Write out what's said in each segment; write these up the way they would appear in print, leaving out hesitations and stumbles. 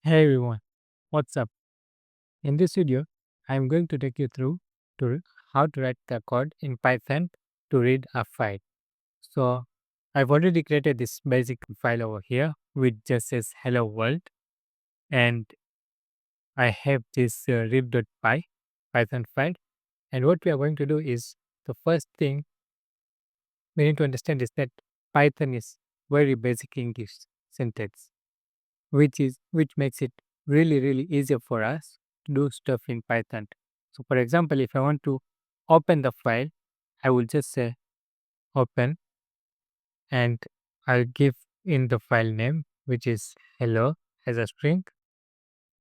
Hey everyone, what's up? In this video, I'm going to take you through to how to write the code in Python to read a file. So I've already created this basic file over here which just says hello world, and I have this read.py Python file. And what we are going to do is the first thing we need to understand is that Python is very basic English syntax, which makes it really easier for us to do stuff in Python. So for example, if I want to open the file, I will just say open, and I'll give in the file name which is hello as a string,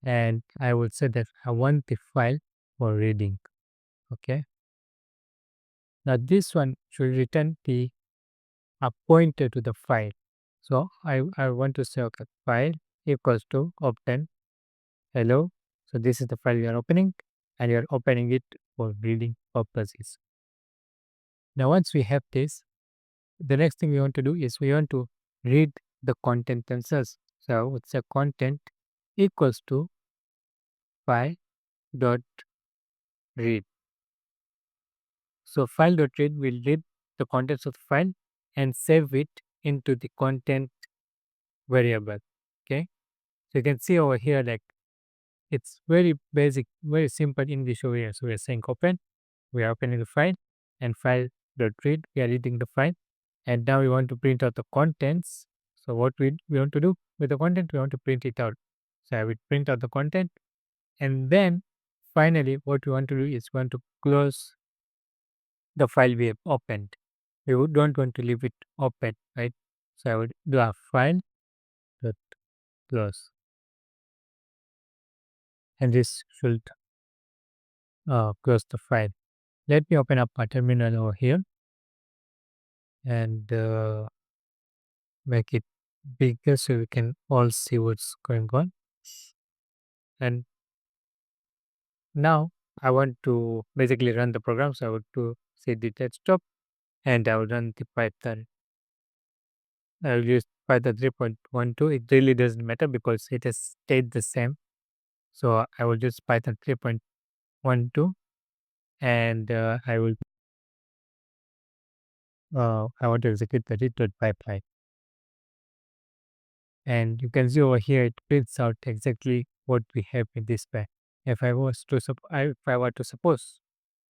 and I will say that I want the file for reading. Okay. Now this one should return the a pointer to the file. So I want to say okay, file equals to open hello. So this is the file you are opening, and you are opening it for reading purposes. Now once we have this, the next thing we want to do is we want to read the content themselves. So it's a content equals to file dot read. So file dot read will read the contents of the file and save it into the content variable. Okay. So you can see over here like it's very basic, very simple English over here. So we are saying open, we are opening the file, and file dot read, we are reading the file, and now we want to print out the contents. So what we want to do with the content, we want to print it out. So I will print out the content, and then finally what we want to do is we want to close the file we have opened. Don't want to leave it open, right? So I would do a file dot close, and this should close the file. Let me open up my terminal over here and make it bigger so we can all see what's going on. And now I want to basically run the program. So I would to say the desktop, and I would run the Python. I will use Python 3.12. It really doesn't matter because it has stayed the same. So I will use Python 3.12, and I want to execute the read pipeline. And you can see over here it prints out exactly what we have in this pack. If I was to if I were to suppose,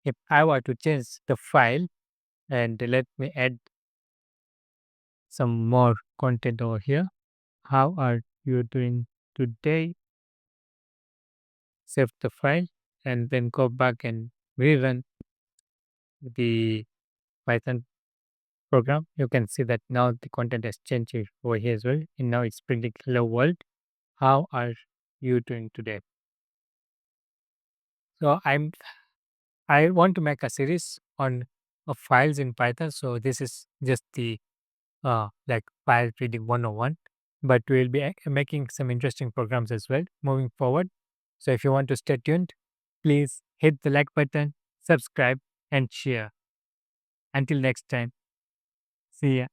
if I were to change the file, and let me add some more content over here. How are you doing today? Save the file and then go back and rerun the Python program. You can see that now the content has changed over here as well, and now it's printing hello world. How are you doing today? So I want to make a series on of files in Python. So this is just the like file reading 101, but we'll be making some interesting programs as well moving forward. So if you want to stay tuned, please hit the like button, subscribe, and share. Until next time, see ya.